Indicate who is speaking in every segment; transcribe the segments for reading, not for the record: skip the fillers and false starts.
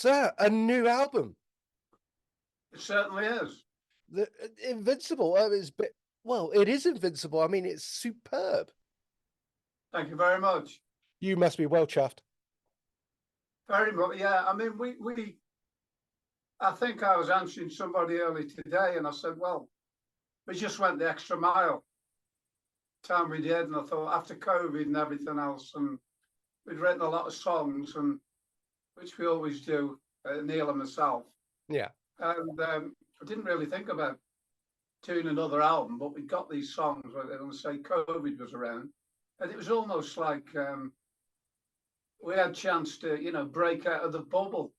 Speaker 1: Sir, a new album.
Speaker 2: It certainly is.
Speaker 1: The Invincible. It is Invincible. I mean, it's superb.
Speaker 2: Thank you very much.
Speaker 1: You must be well chuffed.
Speaker 2: Very much, yeah. I mean, I think I was answering somebody early today, and I said, well, we just went the extra mile. Time we did, and I thought after COVID and everything else, and we'd written a lot of songs, and which we always do, Neil and myself.
Speaker 1: Yeah.
Speaker 2: And I didn't really think about doing another album, but we got these songs, and say COVID was around, and it was almost like we had a chance to, break out of the bubble.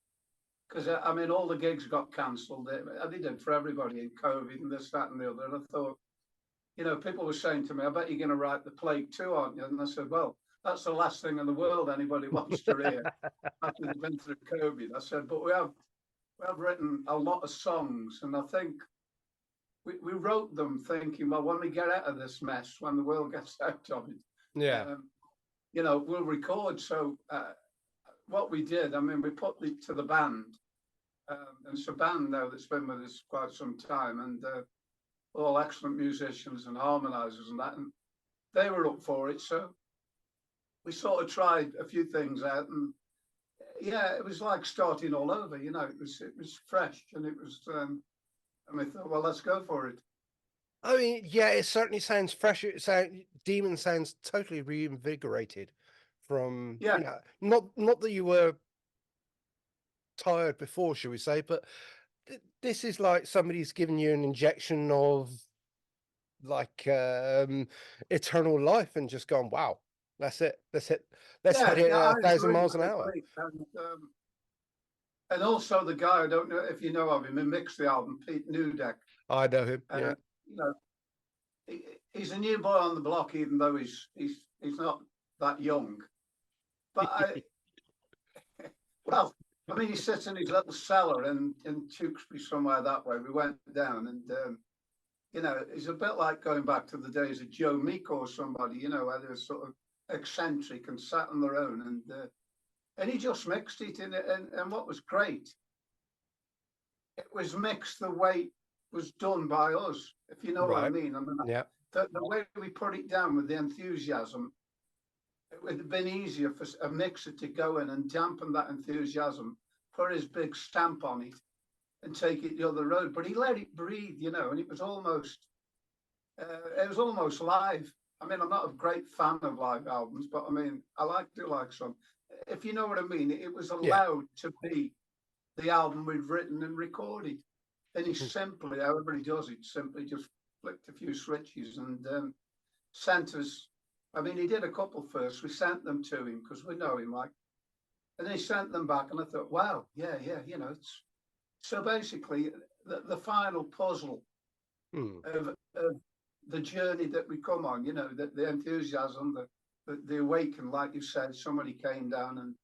Speaker 2: Because, I mean, all the gigs got cancelled. They did for everybody in COVID and this, that, and the other. And I thought, people were saying to me, I bet you're going to write The Plague too, aren't you? And I said, well, that's the last thing in the world anybody wants to hear after they've been through COVID. I said, but we have written a lot of songs. And I think we wrote them thinking, well, when we get out of this mess, when the world gets out of it,
Speaker 1: yeah,
Speaker 2: we'll record. So what we did, I mean, we put it to the band. And it's a band now that's been with us quite some time, and all excellent musicians and harmonizers and that, and they were up for it. So we sort of tried a few things out, and yeah, it was like starting all over. It was fresh, and it was. And we thought, well, let's go for it.
Speaker 1: I mean, yeah, it certainly sounds fresh. Demon sounds totally reinvigorated from. Not that you were tired before, shall we say, but this is like somebody's given you an injection of like eternal life and just gone, wow, that's it, let's hit it 1,000 miles an hour.
Speaker 2: And also the guy, I don't know if you know of him, who mixed the album, Pete Newdeck.
Speaker 1: I know him. Yeah,
Speaker 2: he's a new boy on the block, even though he's not that young. But well, I mean, he sits in his little cellar in Tewkesbury, somewhere that way. We went down, and it's a bit like going back to the days of Joe Meek or somebody, where they were sort of eccentric and sat on their own, and he just mixed it in it. And what was great, it was mixed the way it was done by us, if you know what I mean. I mean,
Speaker 1: yeah,
Speaker 2: the way we put it down with the enthusiasm, it would have been easier for a mixer to go in and dampen that enthusiasm, put his big stamp on it, and take it the other road. But he let it breathe, and it was almost live. I mean, I'm not a great fan of live albums, but I mean, I do like some. If you know what I mean, it was allowed to be the album we'd written and recorded. And he simply, however he does it, simply just flicked a few switches and sent us. I mean, he did a couple first. We sent them to him because we know him, and he sent them back. And I thought, wow, yeah, it's so basically the final puzzle of the journey that we come on. The enthusiasm, the awaken, like you said. Somebody came down and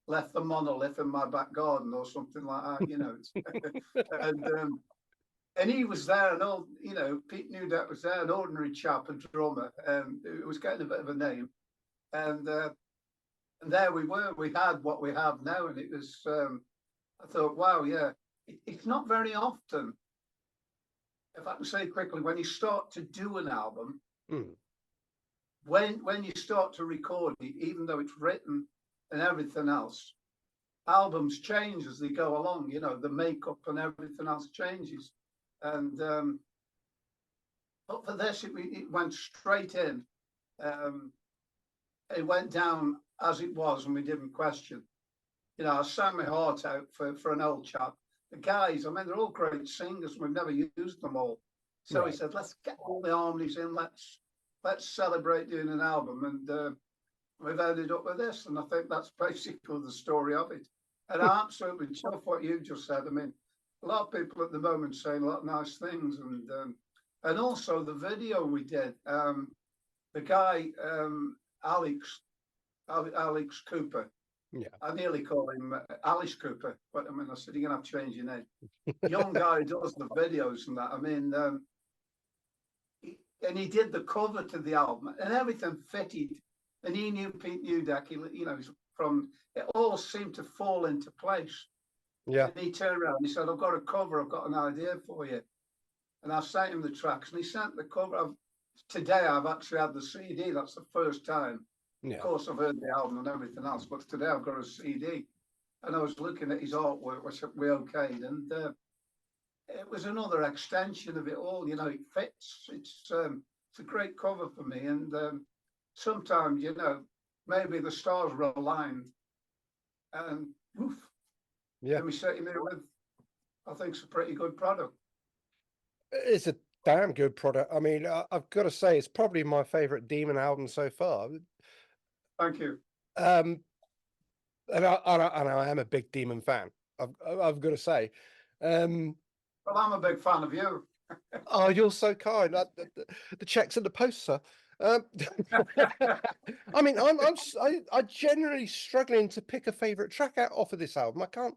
Speaker 2: left the monolith in my back garden or something like that. And he was there, and Pete Newdeck was there, an ordinary chap, a drummer, who was getting a bit of a name. And there we were. We had what we have now, and it was. I thought, wow, yeah, it's not very often. If I can say quickly, when you start to do an album, when you start to record it, even though it's written and everything else, albums change as they go along. The makeup and everything else changes. And but for this, it went straight in. It went down as it was, and we didn't question. I sang my heart out for an old chap. The guys, I mean, they're all great singers. We've never used them all, so he said, "Let's get all the harmonies in. Let's celebrate doing an album." And we've ended up with this, and I think that's basically the story of it. And I absolutely love what you just said. I mean, a lot of people at the moment saying a lot of nice things, and also the video we did. The guy Alex Cooper.
Speaker 1: Yeah,
Speaker 2: I nearly call him Alice Cooper, but I mean, I said you're gonna have to change your name. Young guy does the videos and that. I mean, and he did the cover to the album, and everything fitted. And he knew Pete Newdeck. He's from. It all seemed to fall into place.
Speaker 1: Yeah.
Speaker 2: And he turned around and he said, I've got a cover, I've got an idea for you. And I sent him the tracks and he sent the cover. Today I've actually had the CD. That's the first time.
Speaker 1: Yeah.
Speaker 2: Of course, I've heard the album and everything else, but today I've got a CD. And I was looking at his artwork, which we okayed, and it was another extension of it all. You know, it fits. It's a great cover for me. And sometimes, you know, maybe the stars were aligned, and woof,
Speaker 1: Yeah.
Speaker 2: and we sitting there with, I think, it's a pretty good product.
Speaker 1: It's a damn good product. I mean, I've got to say, it's probably my favorite Demon album so far.
Speaker 2: Thank you.
Speaker 1: And I am a big Demon fan. I've got to say.
Speaker 2: Well, I'm a big fan of you.
Speaker 1: Oh, you're so kind. The check's in the post, sir. I mean, I generally struggling to pick a favorite track out off of this album. I can't.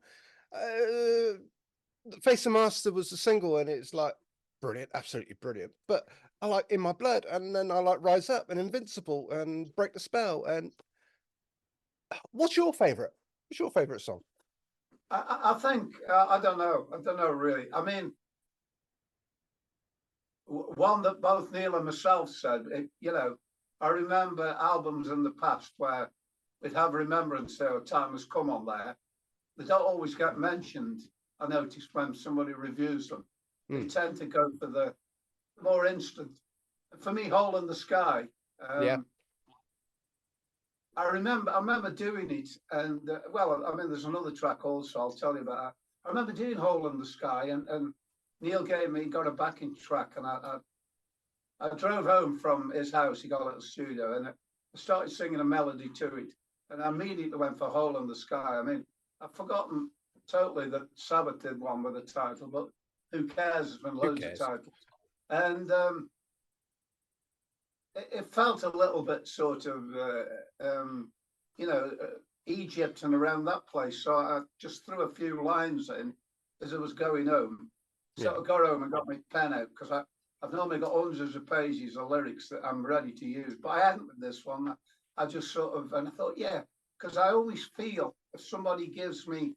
Speaker 1: Face the Master was the single, and it's like brilliant, absolutely brilliant. But I like In My Blood, and then I like Rise Up and Invincible and Break the Spell. And what's your favorite? What's your favorite song?
Speaker 2: I think I don't know. I don't know really. I mean, one that both Neil and myself said. You know, I remember albums in the past where we'd have Remembrance Day or Time Has Come on there. They don't always get mentioned. I noticed when somebody reviews them, they tend to go for the more instant. For me, Hole in the Sky.
Speaker 1: Yeah.
Speaker 2: I remember doing it, and well, I mean, there's another track also. I'll tell you about that. I remember doing Hole in the Sky, and Neil got a backing track, and I drove home from his house. He got a little studio, and I started singing a melody to it, and I immediately went for Hole in the Sky. I mean, I've forgotten totally that Sabbath did one with a title, but who cares? There's been loads of titles, and it felt a little bit sort of, you know, Egypt and around that place. So I just threw a few lines in as I was going home. So I got home and got my pen out because I've normally got hundreds of pages of lyrics that I'm ready to use, but I hadn't with this one. I just sort of, and I thought, yeah, because I always feel if somebody gives me,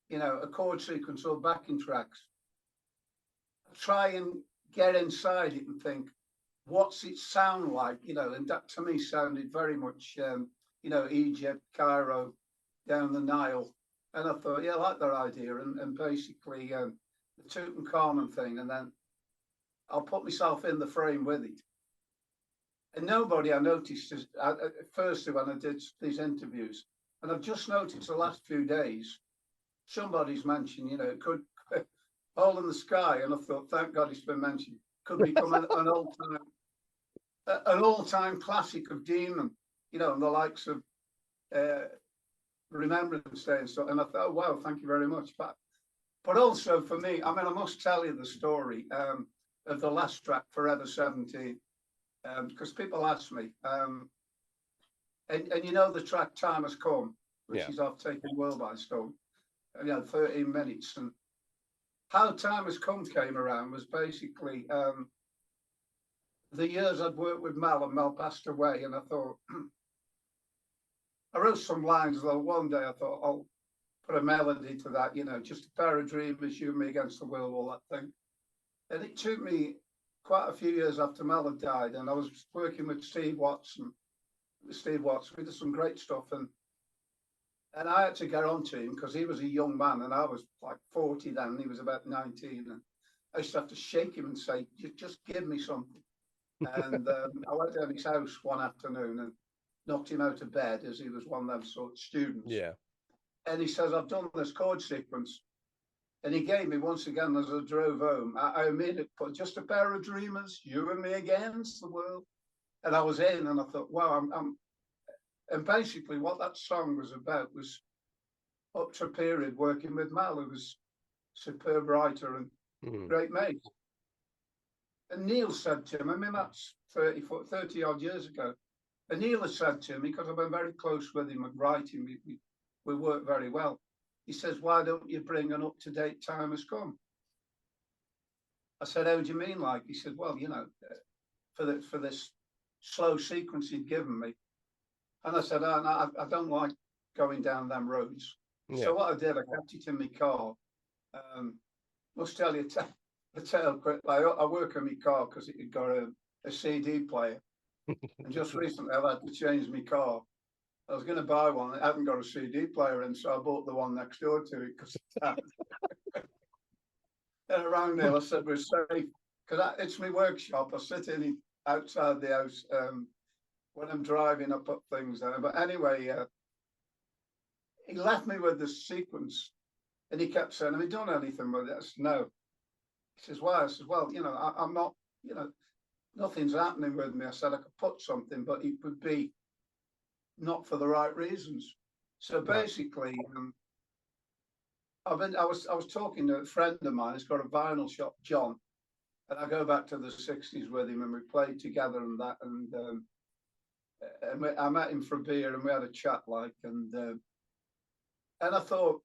Speaker 2: you know, a chord sequence or backing tracks, I try and get inside it and think, what's it sound like, you know? And that to me sounded very much, you know, Egypt, Cairo, down the Nile. And I thought, yeah, I like that idea. And basically the Tutankhamun thing. And then I'll put myself in the frame with it. And nobody I noticed is, at first when I did these interviews, and I've just noticed the last few days, somebody's mentioned, you know, it could Hole in the Sky. And I thought, thank God it's been mentioned. Could become an all-time classic of Demon, you know, and the likes of Remembrance Day and stuff. And I thought, oh, wow, thank you very much. But also for me, I mean, I must tell you the story of the last track, Forever 17, because people ask me, and you know the track Time Has Come, which is off Taking World by Storm, and, you know, 13 minutes. And how Time Has Come came around was basically the years I'd worked with Mel, and Mel passed away, and I thought, I wrote some lines, though one day I thought, I'll put a melody to that, you know, just a pair of dreamers, you and me against the world, all that thing. And it took me quite a few years after Mel had died, and I was working with Steve Watts, we did some great stuff, and I had to get on to him because he was a young man, and I was like 40 then, and he was about 19, and I used to have to shake him and say, just give me something. And I went down his house one afternoon and knocked him out of bed, as he was one of them sort of students.
Speaker 1: Yeah.
Speaker 2: And he says, I've done this chord sequence. And he gave me, once again, as I drove home, I made it, put just a pair of dreamers, you and me against the world. And I was in, and I thought, wow, and basically what that song was about was up to a period working with Mal, who was superb writer and great mate. And Neil said to him, I mean, that's 30 odd years ago. And Neil had said to me, because I've been very close with him at writing, we work very well. He says, why don't you bring an up-to-date Time Has Come? I said, how do you mean like? He said, well, you know, for this slow sequence he'd given me. And I said, oh, no, I don't like going down them roads. So what I did, I kept it in my car. Must tell you the tale quickly. I work on my car because it had got a CD player. And just recently I've had to change my car. I was going to buy one. It hadn't got a CD player in, so I bought the one next door to it because and around there I said we're safe because it's my workshop. I sit in it outside the house when I'm driving. I put things there. But anyway, he left me with this sequence, and he kept saying, "Have you done anything with it?" I said, "No." He says, "Why?" I said, "Well, I'm not. Nothing's happening with me." I said, "I could put something, but it would be not for the right reasons." So basically, I was talking to a friend of mine. He's got a vinyl shop, John, and I go back to the '60s with him, and we played together and that, and I met him for a beer, and we had a chat, and I thought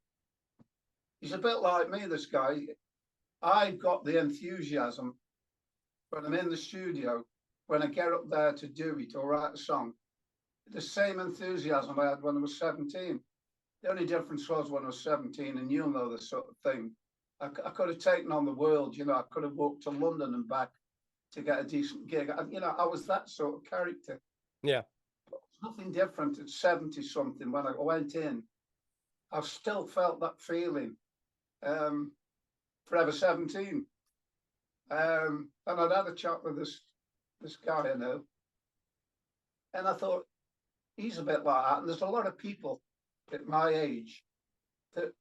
Speaker 2: he's a bit like me. This guy, I've got the enthusiasm when I'm in the studio, when I get up there to do it or write a song, the same enthusiasm I had when I was 17. The only difference was when I was 17, and you'll know this sort of thing, I could have taken on the world. I could have walked to London and back to get a decent gig. I was that sort of character.
Speaker 1: Yeah.
Speaker 2: But nothing different at 70 something when I went in. I've still felt that feeling. Forever 17. And I'd had a chat with this guy I know, and I thought he's a bit like that. And there's a lot of people at my age that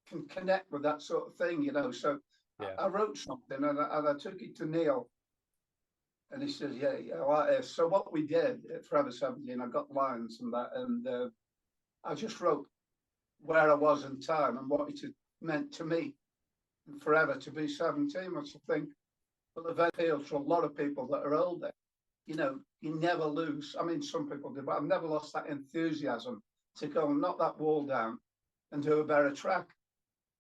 Speaker 2: can connect with that sort of thing, So I wrote something, and I took it to Neil, and he says, "Yeah, I like this." So what we did at Forever 17, I got lines and that, and I just wrote where I was in time and what it meant to me forever to be 17, which I think will appeal to a lot of people that are older. You never lose. I mean, some people do, but I've never lost that enthusiasm to go and knock that wall down and do a better track.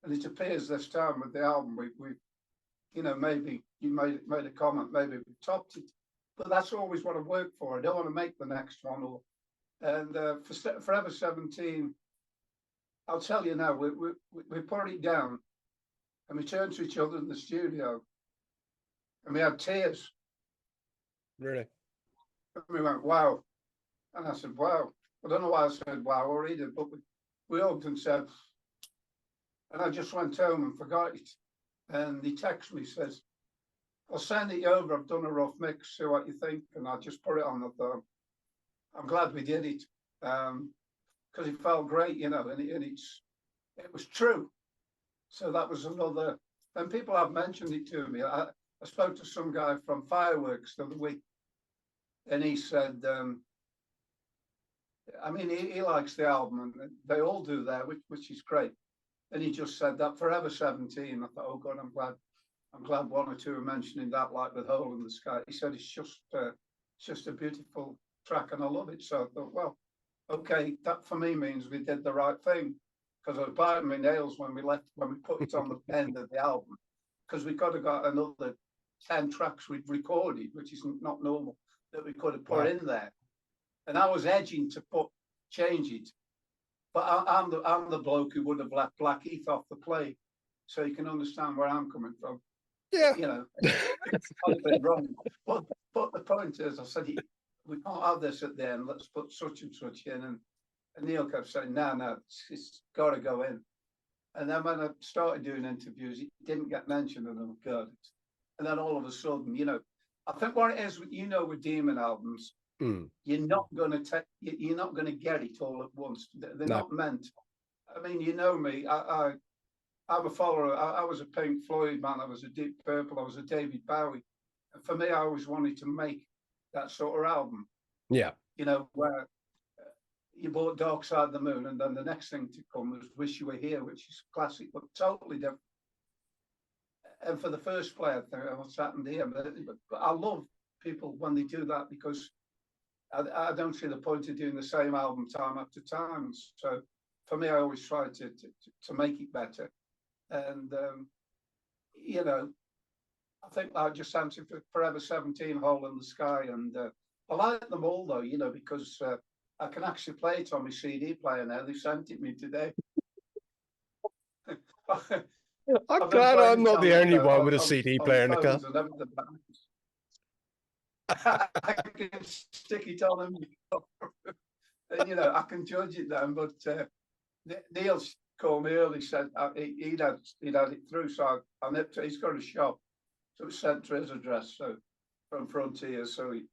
Speaker 2: And it appears this time with the album, we maybe you made a comment, maybe we topped it, but that's always what I work for. I don't want to make the next one. And for Forever 17, I'll tell you now, we put it down, and we turned to each other in the studio, and we had tears.
Speaker 1: Really?
Speaker 2: And we went, "Wow." And I said, "Wow." I don't know why I said wow or either, but we hugged and said, and I just went home and forgot it. And he texted me, says, "I'll send it over. I've done a rough mix, see what you think." And I just put it on the thumb. I'm glad we did it, because it felt great, and it was true. So that was another, and people have mentioned it to me. I spoke to some guy from Fireworks the other week, and he said, he likes the album, and they all do there, which is great. And he just said that Forever 17. I thought, oh God, I'm glad one or two are mentioning that, like with Hole in the Sky. He said it's just a beautiful track, and I love it. So I thought, well, okay, that for me means we did the right thing, because I was biting my nails when we put it on the end of the album, because we could have got another 10 tracks we'd recorded, which is not normal, that we could have put in there. And I was edging to change it, but I'm the bloke who would have left Black Heath off the play, so you can understand where I'm coming from.
Speaker 1: Yeah,
Speaker 2: It's not a bit wrong. But the point is, I said, we can't have this at the end. Let's put such and such in, and Neil kept saying, "No, it's got to go in." And then when I started doing interviews, it didn't get mentioned, and oh God! And then all of a sudden, I think what it is, with Demon albums. You're not going to get it all at once. They're not meant. I mean, you know me. I'm a follower. I was a Pink Floyd man. I was a Deep Purple. I was a David Bowie. And for me, I always wanted to make that sort of album.
Speaker 1: Yeah.
Speaker 2: Where you bought Dark Side of the Moon, and then the next thing to come was Wish You Were Here, which is classic, but totally different. And for the first play, I think, what's happened here? But I love people when they do that, because I don't see the point of doing the same album time after time. So for me, I always try to make it better. And, I think I just answered for Forever 17, Hole in the Sky. And I like them all, though, because I can actually play it on my CD player now. They sent it me today.
Speaker 1: I'm
Speaker 2: I've been
Speaker 1: glad
Speaker 2: playing
Speaker 1: I'm
Speaker 2: it
Speaker 1: not
Speaker 2: on
Speaker 1: the only one with a
Speaker 2: on
Speaker 1: CD player in the car.
Speaker 2: phones and everything. I can stick it on and I can judge it then. But Neil's called me early, said he'd had it through, so I nipped it. He's got a shop, so it was sent to his address, so from Frontier. So he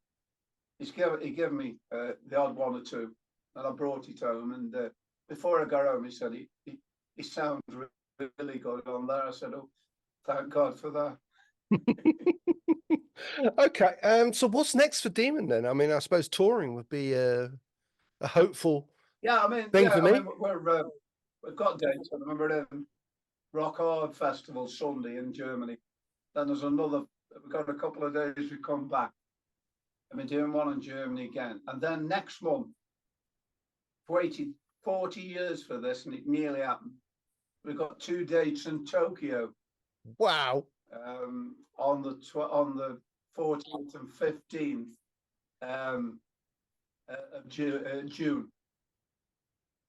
Speaker 2: gave me the odd one or two, and I brought it home. And before I got home, he said he sounds really good on there. I said, "Oh, thank God for that."
Speaker 1: Okay, so what's next for Demon then? I mean, I suppose touring would be a hopeful thing for me.
Speaker 2: We've got dates. I remember Rock Hard Festival Sunday in Germany. Then there's another. We've got a couple of days we come back. And we're doing one in Germany again. And then next month, waited 40 years for this, and it nearly happened. We've got 2 dates in Tokyo.
Speaker 1: Wow.
Speaker 2: On the 14th and 15th of June.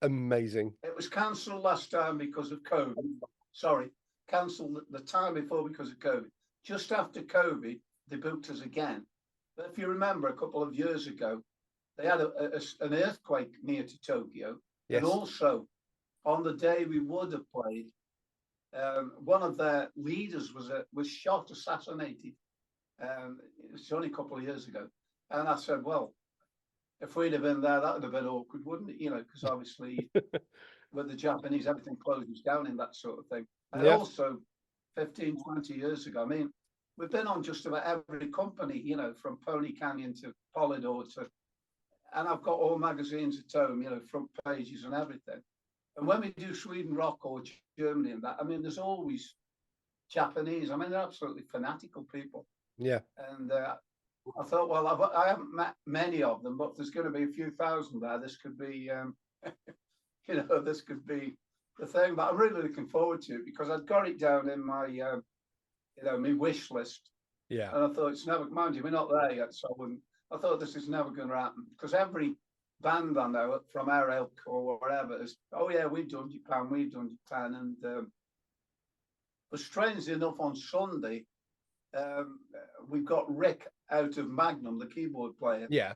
Speaker 1: Amazing.
Speaker 2: It was cancelled last time because of COVID. Sorry, cancelled the time before because of COVID. Just after COVID, they booked us again. But if you remember, a couple of years ago, they had an earthquake near to Tokyo. Yes. And also, on the day we would have played, one of their leaders was shot, assassinated. It was only a couple of years ago. And I said, well, if we'd have been there, that would have been awkward, wouldn't it? Because obviously with the Japanese, everything closes down in that sort of thing. And also 15, 20 years ago, I mean, we've been on just about every company, from Pony Canyon to Polydor and I've got all magazines at home, front pages and everything. And when we do Sweden Rock or Germany and that, I mean, there's always Japanese. I mean, they're absolutely fanatical people.
Speaker 1: Yeah.
Speaker 2: And I thought, well, I haven't met many of them, but there's going to be a few thousand there. This could be, this could be the thing. But I'm really looking forward to it because I've got it down in my, my wish list.
Speaker 1: Yeah.
Speaker 2: And I thought it's never, mind you, we're not there yet, so I thought this is never going to happen because every band I know from our ilk or whatever is, oh yeah, we've done Japan, and but strangely enough, on Sunday, we've got Rick out of Magnum, the keyboard player.
Speaker 1: Yeah.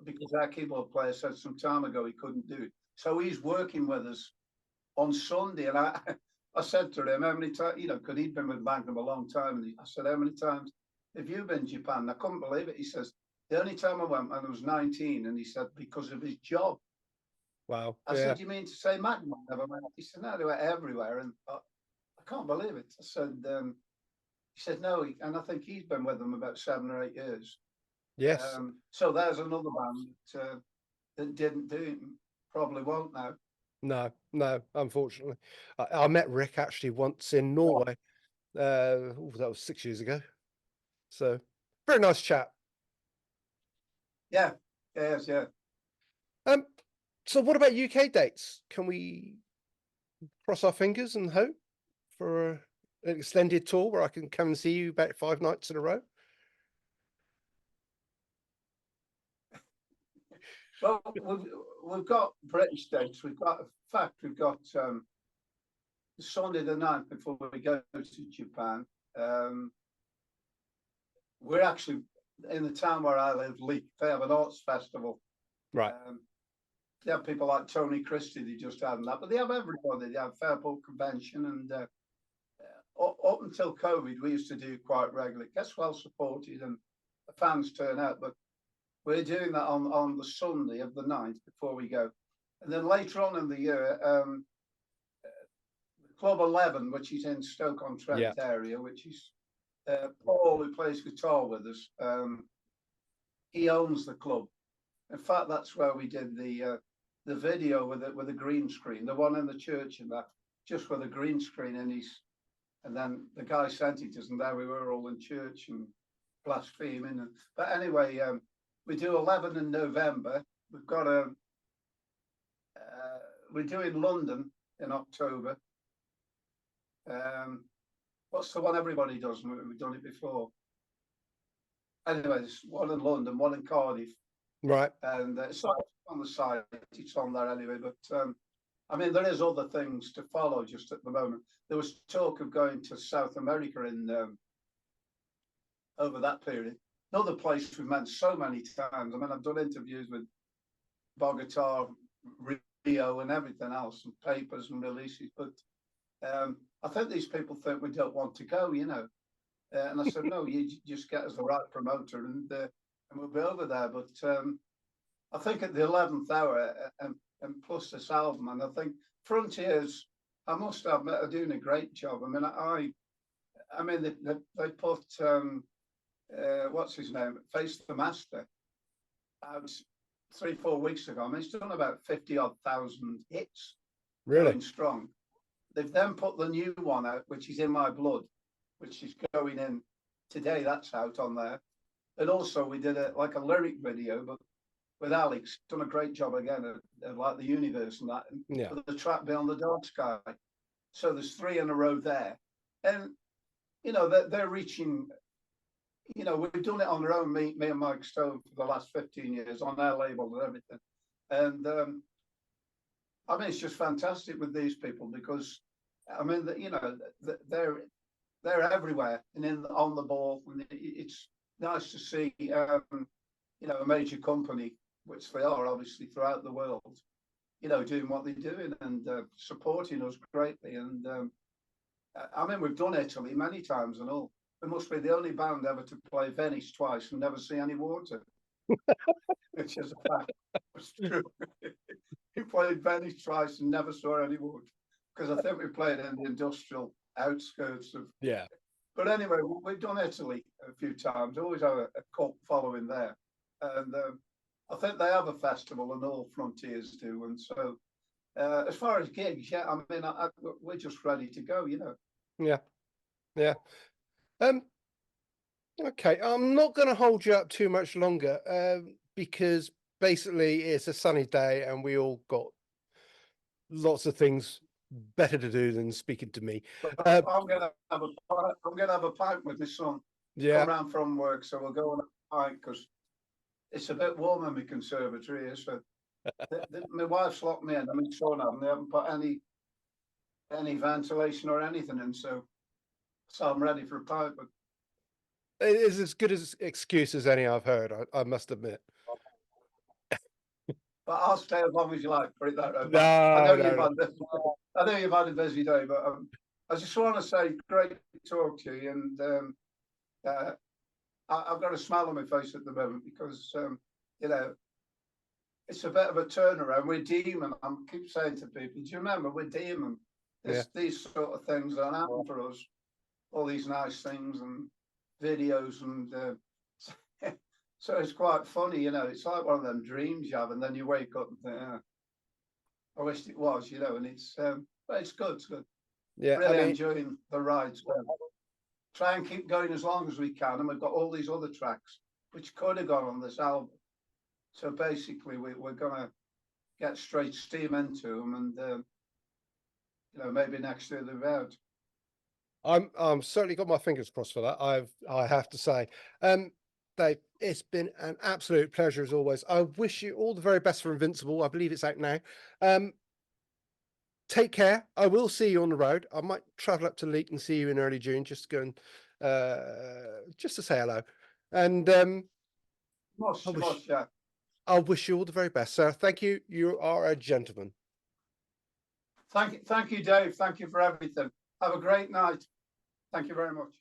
Speaker 2: Because our keyboard player said some time ago he couldn't do it. So he's working with us on Sunday. And I said to him, how many times, because he'd been with Magnum a long time. And I said, how many times have you been to Japan? And I couldn't believe it. He says, the only time I went, and I was 19. And he said, because of his job.
Speaker 1: Wow.
Speaker 2: I said, you mean to say Magnum never went? He said, no, they were everywhere. And I can't believe it. I said, he said, no, and I think he's been with them about 7 or 8 years.
Speaker 1: Yes.
Speaker 2: So there's another band that didn't do it, probably won't now.
Speaker 1: No, unfortunately. I met Rick actually once in Norway. That was 6 years ago. So, very nice chat.
Speaker 2: Yeah, yes, yeah.
Speaker 1: So what about UK dates? Can we cross our fingers and hope for an extended tour where I can come and see you about 5 nights in a row?
Speaker 2: Well, we've got British dates. We've got Sunday the 9th before we go to Japan. We're actually in the town where I live, Leek. They have an arts festival.
Speaker 1: Right.
Speaker 2: They have people like Tony Christie, they just had that, but they have everybody. They have Fairport Convention, and up until COVID, we used to do quite regularly. It gets well supported, and the fans turn out. But we're doing that on the Sunday of the 9th before we go, and then later on in the year, Club 11, which is in Stoke-on-Trent area, which is Paul, who plays guitar with us. He owns the club. In fact, that's where we did the video with a green screen, the one in the church and that, just with a green screen and then the guy sent it to us, and there we were all in church and blaspheming. But anyway, we do 11 in November. We've got we're doing London in October. What's the one everybody does? We've done it before. Anyway, there's one in London, one in Cardiff.
Speaker 1: Right.
Speaker 2: And it's not on the site, it's on there anyway. But I mean, there is other things to follow just at the moment. There was talk of going to South America in over that period. Another place we've met so many times. I mean, I've done interviews with Bogota, Rio, and everything else, and papers and releases. But I think these people think we don't want to go, you know. And I said, no, you just get us the right promoter, and we'll be over there. But I think at the 11th hour, and plus this album, and I think Frontiers, I must admit, are doing a great job. I mean, I mean, they put what's his name, Face the Master, out 3-4 weeks ago. I mean, it's done about 50-odd thousand hits,
Speaker 1: Really?
Speaker 2: going strong. They've then put the new one out, which is In My Blood, which is going in today. That's out on there. And also we did like a lyric video, but with Alex, done a great job again of like the universe and that, and
Speaker 1: Yeah.
Speaker 2: the track Beyond the Dark Sky. So there's 3 in a row there. And, you know, they're reaching, you know, we've done it on our own, me and Mike Stone, for the last 15 years on their label and everything. And I mean, it's just fantastic with these people because, I mean, you know, they're everywhere and on the ball. And it's nice to see, you know, a major company, which they are obviously throughout the world, you know, doing what they're doing and supporting us greatly. And I mean, we've done Italy many times and all. We must be the only band ever to play Venice twice and never see any water, which is a fact. It's true. We played Venice twice and never saw any water because I think we played in the industrial outskirts of.
Speaker 1: Yeah.
Speaker 2: But anyway, we've done Italy a few times. Always have a cult following there, and I think they have a festival, and all Frontiers do. And so, as far as gigs, yeah, I mean, we're just ready to go, you know.
Speaker 1: Yeah. Yeah. Okay, I'm not going to hold you up too much longer because basically it's a sunny day and we all got lots of things better to do than speaking to me.
Speaker 2: I'm gonna have a pint with my son.
Speaker 1: Yeah.
Speaker 2: Come round from work, so we'll go on a pint because it's a bit warm in my conservatory here. So my wife's locked me in. I mean, son, they haven't put any ventilation or anything in, so I'm ready for a pint. But
Speaker 1: It is as good as excuse as any I've heard, I must admit.
Speaker 2: But I'll stay as long as you like. Put it that way.
Speaker 1: No,
Speaker 2: I know you've had a busy day, but I just want to say, great to talk to you, and I've got a smile on my face at the moment because you know, it's a bit of a turnaround. We're demon. I keep saying to people, do you remember we're demon? These sort of things don't happen for us. All these nice things and videos and. So it's quite funny, you know, it's like one of them dreams you have, and then you wake up and think, I wished it was, you know, and it's but it's good, it's good. Yeah, really, I mean, enjoying the ride. So try and keep going as long as we can, and we've got all these other tracks which could have gone on this album. So basically, we're gonna get straight steam into them, and you know, maybe next year they're out.
Speaker 1: I'm certainly got my fingers crossed for that. I have to say. Dave, it's been an absolute pleasure as always. I wish you all the very best for Invincible. I believe it's out now. Take care. I will see you on the road. I might travel up to Leek and see you in early June just to go and just to say hello. And I wish you all the very best, sir. Thank you. You are a gentleman.
Speaker 2: Thank you, Dave. Thank you for everything. Have a great night. Thank you very much.